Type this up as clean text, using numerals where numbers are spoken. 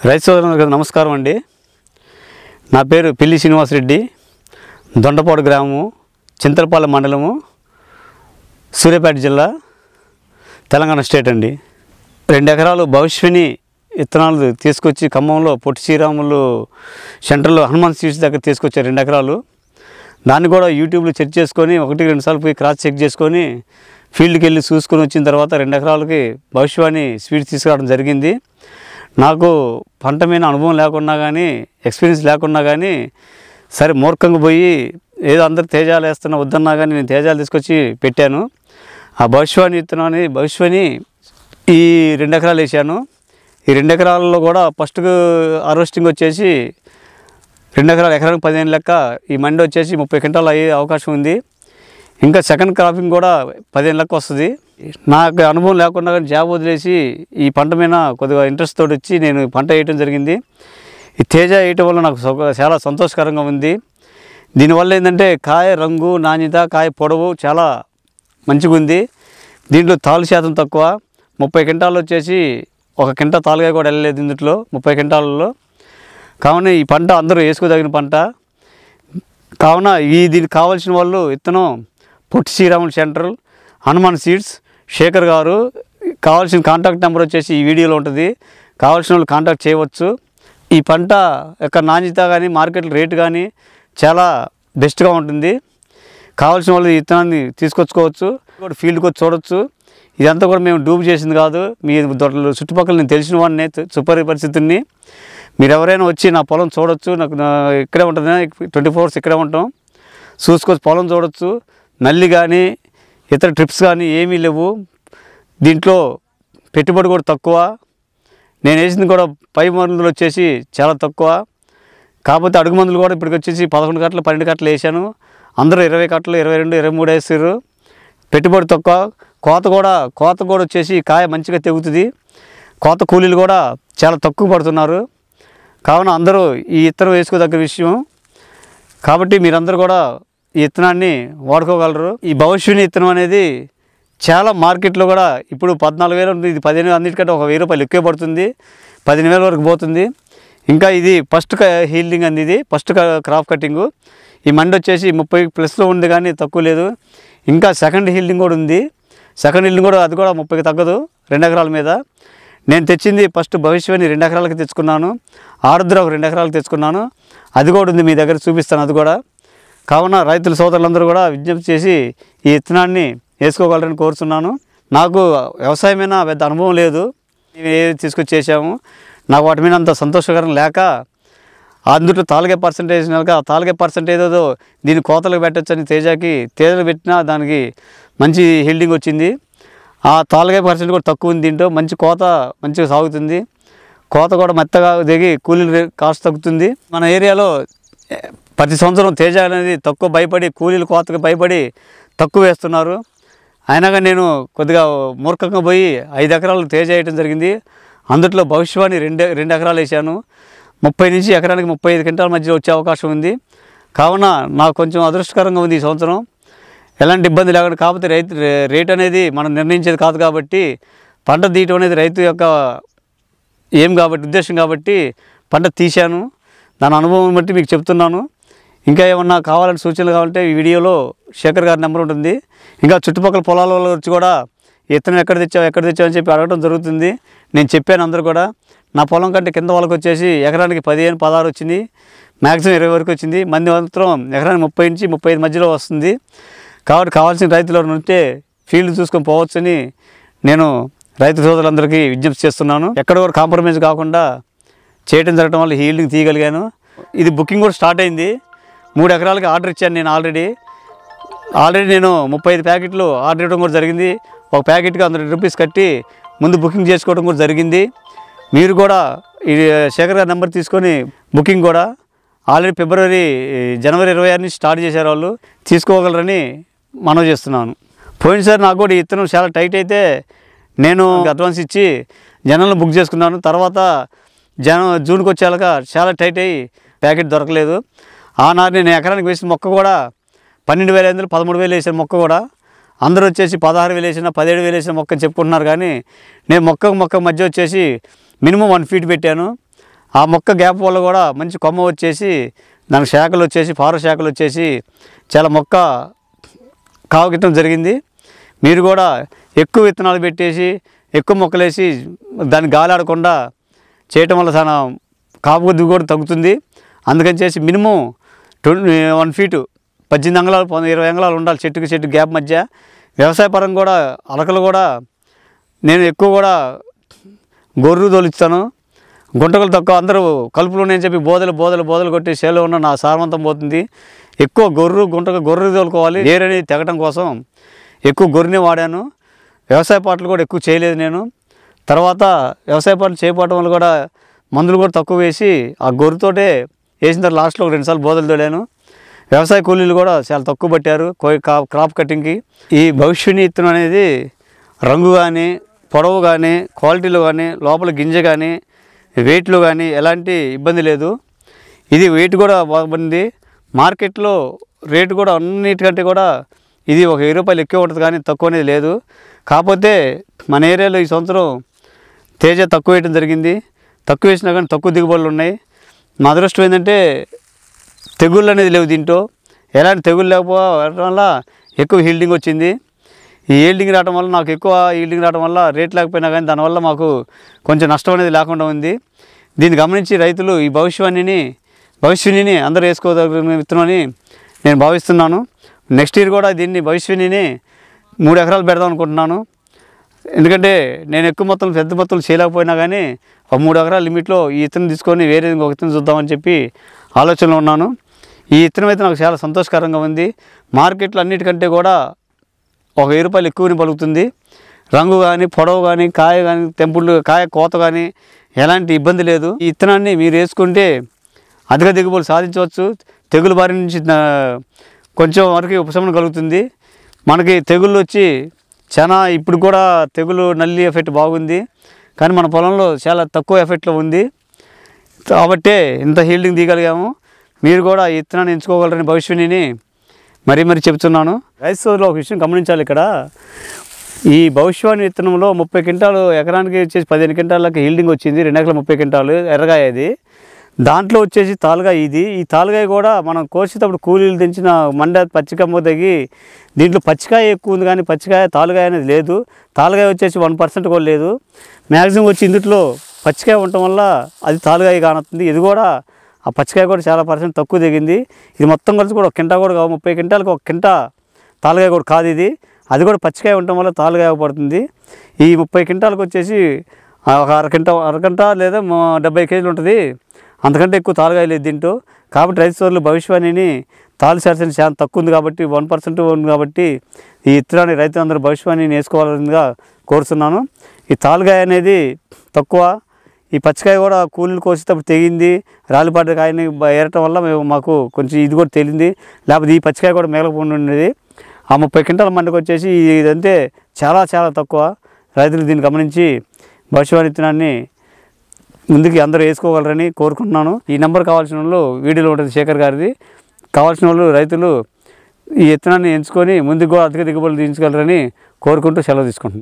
రైతు సోదరులకు నమస్కారం అండి. నా పేరు పిల్లి శ్రీనివాస్ రెడ్డి, దొండపాడు గ్రామము, చింతలపాలెం మండలము, సూర్యాపేట జిల్లా, తెలంగాణ స్టేట్ అండి. 2 ఎకరాలు భవిష్యని విత్తనాలు తీసుకొచ్చి ఖమ్మంలో పొట్టి శ్రీరాములు సెంటర్లో హనుమాన్ సీడ్స్ దగ్గర తీసుకొచ్చారు 2 ఎకరాలు. దాన్ని కూడా యూట్యూబ్లో చెక్ చేసుకొని 1-2 సార్లు పోయి క్రాస్ చెక్ చేసుకొని ఫీల్డ్కి వెళ్ళి చూసుకొని వచ్చిన తర్వాత 2 ఎకరాలకి భవిష్యవాణి స్వీట్స్ తీసుకురావడం జరిగింది. నాకు పంట మీద అనుభవం లేకున్నా కానీ, ఎక్స్పీరియన్స్ లేకున్నా కానీ, సరే మూర్ఖంగా పోయి ఏదో అందరు తేజాలు వేస్తున్నా వద్దన్నా కానీ నేను తేజాలు తీసుకొచ్చి పెట్టాను. ఆ భవిష్యవాణి విత్తనాన్ని భవిష్యవాణి ఈ 2 ఎకరాలు వేసాను. ఈ 2 ఎకరాలలో కూడా ఫస్ట్ హార్వెస్టింగ్ వచ్చేసి 2 ఎకరాలు ఎకరానికి 15 లెక్క, ఈ మండి వచ్చేసి 30 క్వింటాలు అయ్యే అవకాశం ఉంది. ఇంకా సెకండ్ క్రాపింగ్ కూడా 15 లెక్క వస్తుంది. నాకు అనుభవం లేకుండా కానీ జాబ్ వదిలేసి ఈ పంట మీద కొద్దిగా ఇంట్రెస్ట్ తోటి వచ్చి నేను పంట వేయటం జరిగింది. ఈ తేజ వేయటం వల్ల నాకు చాలా సంతోషకరంగా ఉంది. దీనివల్ల ఏంటంటే కాయ రంగు, నాణ్యత, కాయ పొడవు చాలా మంచిగా ఉంది. దీంట్లో తాలు శాతం తక్కువ. 30 క్వింటాలు వచ్చేసి 1 క్వింటా తాలుగా కూడా వెళ్ళలేదు ఇందులో 30 క్వింటాలలో. కావున ఈ పంట అందరూ వేసుకోదగిన పంట. కావున దీనికి కావాల్సిన వాళ్ళు విత్తనం పొట్టి శ్రీరాములు సెంటర్, హనుమాన్ సీడ్స్, శేఖర్ గారు. కావాల్సిన కాంటాక్ట్ నెంబర్ వచ్చేసి ఈ వీడియోలో ఉంటుంది. కావాల్సిన వాళ్ళు కాంటాక్ట్ చేయవచ్చు. ఈ పంట యొక్క నాణ్యత కానీ, మార్కెట్ రేటు కానీ చాలా బెస్ట్గా ఉంటుంది. కావాల్సిన వాళ్ళు ఈ విత్తనాన్ని తీసుకొచ్చుకోవచ్చు, ఫీల్డ్కి వచ్చి చూడవచ్చు. ఇదంతా కూడా మేము డూబ్ చేసింది కాదు. మీ చుట్టుపక్కల నేను తెలిసిన వాడిని, సూపర్ పరిస్థితుల్ని. మీరు ఎవరైనా వచ్చి నా పొలం చూడవచ్చు. నాకు ఇక్కడే ఉంటుంది, 24 hours ఇక్కడే ఉంటాం. చూసుకోవచ్చు, పొలం చూడవచ్చు. నల్లి కానీ ఇతర ట్రిప్స్ కానీ ఏమీ లేవు. దీంట్లో పెట్టుబడి కూడా తక్కువ. నేను వేసింది కూడా పై మందులు వచ్చేసి చాలా తక్కువ. కాకపోతే అడుగు మందులు కూడా ఇప్పటికి వచ్చేసి 11 కట్టలు 12 కట్టలు వేసాను. అందరూ 20 కట్టలు 22 23 వేసారు. పెట్టుబడి తక్కువ. కోత కూడా వచ్చేసి కాయ మంచిగా తెగుతుంది. కోత కూలీలు కూడా చాలా తక్కువ పడుతున్నారు. కావున అందరూ ఈ విత్తనం వేసుకోదగ్గ విషయం. కాబట్టి మీరందరూ కూడా ఈ విత్తనాన్ని వాడుకోగలరు. ఈ భవిష్యని విత్తనం అనేది చాలా మార్కెట్లో కూడా ఇప్పుడు 14,000 ఉంటుంది. ఇది 15,000, అన్నిటికంటే ఒక 1,000 రూపాయలు ఎక్కువ పడుతుంది. 15,000 వరకు పోతుంది. ఇంకా ఇది ఫస్ట్ హీల్డింగ్ అంది. ఇది ఫస్ట్ క్రాప్ కటింగు. ఈ మండి వచ్చేసి 30+ ఉంది కానీ తక్కువ లేదు. ఇంకా సెకండ్ హీల్డింగ్ కూడా ఉంది. సెకండ్ హీల్డింగ్ కూడా అది కూడా 30కి తగ్గదు 2 ఎకరాల మీద. నేను తెచ్చింది ఫస్ట్ భవిష్యవాణి 2 ఎకరాలకి తెచ్చుకున్నాను. ఆరుద్ర ఒక 2 ఎకరాలకు తెచ్చుకున్నాను. అది కూడా ఉంది, మీ దగ్గర చూపిస్తాను అది కూడా. కావున రైతుల సోదరులందరూ కూడా విజ్ఞప్తి చేసి ఈ విత్తనాన్ని వేసుకోగలరని కోరుతున్నాను. నాకు వ్యవసాయమైన పెద్ద అనుభవం లేదు. ఏది తీసుకొచ్చి చేసాము. నాకు వాటి మీద అంత సంతోషకరం లేక అందులో తాలూకే పర్సంటేజ్ కనుక ఆ తాలూకే పర్సంటేజ్ ఏదో దీన్ని కోతలకు పెట్టచ్చని తేజలు పెట్టినా దానికి మంచి హీల్డింగ్ వచ్చింది. ఆ తాలూకే పర్సెంట్ కూడా తక్కువ ఉంది. దీంట్లో మంచి కోత మంచిగా సాగుతుంది. కోత కూడా మెత్తగా దిగి కూలీల కాస్ట్ తగ్గుతుంది. మన ఏరియాలో ప్రతి సంవత్సరం తేజ అనేది తక్కువ భయపడి, కూలీలు కోతకు భయపడి తక్కువ వేస్తున్నారు. అయినాగా నేను కొద్దిగా మూర్ఖంగా పోయి 5 ఎకరాలు తేజ వేయటం జరిగింది. అందులో భవిష్యవాణి 2 ఎకరాలు వేసాను. 30 నుంచి ఎకరానికి 35 క్వింటాల మధ్య వచ్చే అవకాశం ఉంది. కావున నాకు కొంచెం అదృష్టకరంగా ఉంది ఈ సంవత్సరం. ఎలాంటి ఇబ్బంది లేకుండా. కాకపోతే రేట్ అనేది మనం నిర్ణయించేది కాదు కాబట్టి, పంట తీయటం అనేది రైతు యొక్క ఉద్దేశం కాబట్టి పంట తీశాను. దాని అనుభవం బట్టి మీకు చెప్తున్నాను. ఇంకా ఏమన్నా కావాలంటే సూచనలు కావాలంటే ఈ వీడియోలో శేఖర్ గారి నెంబర్ ఉంటుంది. ఇంకా చుట్టుపక్కల పొలాల వచ్చి కూడా విత్తనం ఎక్కడ తెచ్చావు అని చెప్పి అడగడం జరుగుతుంది. నేను చెప్పాను అందరూ కూడా. నా పొలం కంటే కింద వాళ్ళకి వచ్చేసి ఎకరానికి 15-16 వచ్చింది. మ్యాక్సిమం 20 వరకు వచ్చింది. మంది మాత్రం ఎకరానికి 30 నుంచి 35 మధ్యలో వస్తుంది. కాబట్టి కావాల్సిన రైతులు ఉంటే ఫీల్డ్ చూసుకొని పోవచ్చని నేను రైతు సోదరులందరికీ విజ్ఞప్తి చేస్తున్నాను. ఎక్కడ కూడా కాంప్రమైజ్ కాకుండా చేయడం జరగడం వల్ల హీల్డింగ్ తీయగలిగాను. ఇది బుకింగ్ కూడా స్టార్ట్ అయింది. 3 ఎకరాలకి ఆర్డర్ ఇచ్చాను నేను ఆల్రెడీ నేను 35 ప్యాకెట్లు ఆర్డర్ ఇవ్వడం కూడా జరిగింది. ఒక ప్యాకెట్కి 100 రూపీస్ కట్టి ముందు బుకింగ్ చేసుకోవడం కూడా జరిగింది. మీరు కూడా ఈ శేఖర్ గారి నెంబర్ తీసుకొని బుకింగ్ కూడా ఆల్రెడీ జనవరి 26 నుంచి స్టార్ట్ చేశారు వాళ్ళు. తీసుకోగలరని మనవి చేస్తున్నాను. పోయినసారి నాకు కూడా ఈ విత్తనం చాలా టైట్ అయితే నేను అడ్వాన్స్ ఇచ్చి జనంలో బుక్ చేసుకున్నాను. తర్వాత జూన్కి వచ్చేలాక చాలా టైట్ అయ్యి ప్యాకెట్ దొరకలేదు. ఆనాడు నేను ఎకరానికి వేసిన మొక్క కూడా 12,500 13,000 వేసిన మొక్క కూడా అందరూ వచ్చేసి 16,000 వేసిన 17,000 వేసిన మొక్క చెప్పుకుంటున్నారు. కానీ నేను మొక్క మధ్య వచ్చేసి మినిమం 1 ఫీట్ పెట్టాను. ఆ మొక్క గ్యాప్ వల్ల కూడా మంచి కొమ్మ వచ్చేసి దానికి శాఖలు వచ్చేసి పార శాఖలు వచ్చేసి చాలా మొక్క కావకితం జరిగింది. మీరు కూడా ఎక్కువ విత్తనాలు పెట్టేసి ఎక్కువ మొక్కలేసి దాన్ని గాలాడకుండా చేయటం వల్ల చాలా కాపు దిగుబడి కూడా తగ్గుతుంది. అందుకని చేసి మినిమం 1 ఫీటు 18 అంగుళాలు 20 అంగుళాలు ఉండాలి చెట్టుకి చెట్టు గ్యాప్ మధ్య. వ్యవసాయ పరంగా కూడా అలకలు కూడా నేను ఎక్కువ కూడా గొర్రు తోలుస్తాను. గుంటకలు తక్కువ, అందరూ కలుపులు ఉన్నాయని చెప్పి బోదలు కొట్టి చేలో ఉన్న నా సారవంతం పోతుంది. ఎక్కువ గొర్రె తోలుకోవాలి. ఏరని తెగటం కోసం ఎక్కువ గొర్రెని వాడాను. వ్యవసాయ పాటలు కూడా ఎక్కువ చేయలేదు నేను. తర్వాత వ్యవసాయ పాటలు చేయకపోవడం వల్ల కూడా మందులు కూడా తక్కువ వేసి ఆ గొర్రెతోటే వేసిన తర్వాత లాస్ట్లో 2 సార్లు బోదలు తోలాను. వ్యవసాయ కూలీలు కూడా చాలా తక్కువ పట్టారు క్రాప్ కటింగ్కి. ఈ భవిష్యని విత్తనం అనేది రంగు కానీ, పొడవు కానీ, క్వాలిటీలో కానీ, లోపల గింజ కానీ, వెయిట్లో కానీ ఎలాంటి ఇబ్బంది లేదు. ఇది వెయిట్ కూడా బాగుంది. మార్కెట్లో రేటు కూడా అన్నిటికంటే కూడా ఇది ఒక 20 రూపాయలు ఎక్కువ ఉంటుంది కానీ తక్కువ అనేది లేదు. కాకపోతే మన ఏరియాలో ఈ సంవత్సరం తేజ తక్కువ వేయడం జరిగింది. తక్కువ వేసినా కానీ తక్కువ దిగుబడులు ఉన్నాయి. మా అదృష్టం ఏంటంటే తెగుళ్ళు అనేది లేవు దీంట్లో. ఎలాంటి తెగుళ్ళు లేకపోవడం వల్ల ఎక్కువ హీల్డింగ్ వచ్చింది. ఈ హీల్డింగ్ రావడం వల్ల నాకు ఎక్కువ హీల్డింగ్ రావడం వల్ల రేట్ లేకపోయినా కానీ దానివల్ల మాకు కొంచెం నష్టం అనేది లేకుండా ఉంది. దీన్ని గమనించి రైతులు ఈ భవిష్యనిని అందరూ వేసుకోదగిన విత్తనమని నేను భావిస్తున్నాను. నెక్స్ట్ ఇయర్ కూడా దీన్ని భవిష్యనిని 3 ఎకరాలు పెడదాం అనుకుంటున్నాను. ఎందుకంటే నేను ఎక్కువ మొత్తం పెద్ద మొత్తం చేయలేకపోయినా కానీ ఒక 3 ఎకరాల లిమిట్లో ఈ విత్తనం తీసుకొని వేరే ఒక విత్తనం చూద్దామని చెప్పి ఆలోచనలో ఉన్నాను. ఈ విత్తనం అయితే నాకు చాలా సంతోషకరంగా ఉంది. మార్కెట్లో అన్నిటికంటే కూడా ఒక 1000 రూపాయలు ఎక్కువని పలుకుతుంది. రంగు కానీ, పొడవు కానీ, కాయ కానీ, తెంపుళ్ళు కాయ కోత కానీ ఎలాంటి ఇబ్బంది లేదు. ఈ విత్తనాన్ని మీరు వేసుకుంటే అధిక దిగుబడులు సాధించవచ్చు. తెగులు బారి నుంచి కొంచెం వరకు ఉపశమనం కలుగుతుంది. మనకి తెగుళ్ళు వచ్చి చాలా ఇప్పుడు కూడా తెగులు నల్లి ఎఫెక్ట్ బాగుంది, కానీ మన పొలంలో చాలా తక్కువ ఎఫెక్ట్లో ఉంది. కాబట్టే ఇంత హీల్డింగ్ దిగలిగాము. మీరు కూడా ఈ విత్తనాన్ని ఎంచుకోగలరని భవిష్యని మరీ చెప్తున్నాను. రైతు సోదరులు ఒక విషయం గమనించాలి. ఇక్కడ ఈ భవిష్యవాణి విత్తనంలో 30 క్వింటాలు ఎకరానికి వచ్చేసి 15 క్వింటాలకి హీల్డింగ్ వచ్చింది. 2 ఎకరాల 30 క్వింటాలు ఎర్రగాయ. అది దాంట్లో వచ్చేసి తాలుగాయ. ఈ తాలుగాయ కూడా మనం కోసేటప్పుడు కూలీలు తెంచిన పచ్చికమ్మ తగ్గి దీంట్లో పచ్చికాయ ఎక్కువ ఉంది, కానీ తాలుగాయ అనేది లేదు. తాలుగాయ వచ్చేసి 1% కూడా లేదు. మ్యాక్సిమం వచ్చి ఇందులో పచ్చికాయ ఉండటం వల్ల అది తాలుగాయ కానుతుంది. ఇది కూడా ఆ పచ్చికాయ కూడా చాలా % తక్కువ దిగింది. ఇది మొత్తం కలిసి కూడా 1 కింటా కూడా కావు. 30 క్వింటాలకు 1 కింటా తాలుగాయ కూడా కాదు ఇది. అది కూడా పచ్చికాయ ఉండటం వల్ల తాలుగాయ పడుతుంది. ఈ 30 క్వింటాలకు వచ్చేసి ఒక అరగంట లేదా 70 కేజీలు ఉంటుంది. అంతకంటే ఎక్కువ తాలుగాయ లేదు దీంట్లో. కాబట్టి రైతు సోదరులు భవిష్యవాణిని తాలు శాతం చాలా తక్కువ ఉంది కాబట్టి 1% ఉంది కాబట్టి ఈ విత్తనాన్ని రైతులందరూ భవిష్యవాణిని వేసుకోవాలని కోరుతున్నాను. ఈ తాలుగాయ అనేది తక్కువ. ఈ పచ్చికాయ కూడా కూలీలు కోసేటప్పుడు తెగింది, రాలిపాట కాయని ఏరటం వల్ల మాకు కొంచెం ఇది కూడా తేలింది. లేకపోతే ఈ పచ్చికాయ కూడా మేలకుండా ఉండేది. ఆ 30 క్వింటాల మండకి వచ్చేసి ఇదంతే చాలా తక్కువ. రైతులు దీన్ని గమనించి భవిష్యవాణి విత్తనాన్ని ముందుకి అందరూ వేసుకోగలరని కోరుకుంటున్నాను. ఈ నెంబర్ కావాల్సిన వాళ్ళు వీడియోలో ఉంటుంది, శేఖర్ గారిది. కావాల్సిన వాళ్ళు రైతులు ఈ విత్తనాన్ని ఎంచుకొని ముందుకు కూడా అధిక దిగుబడులు దించగలరని కోరుకుంటూ సెలవు తీసుకుంటున్నాను.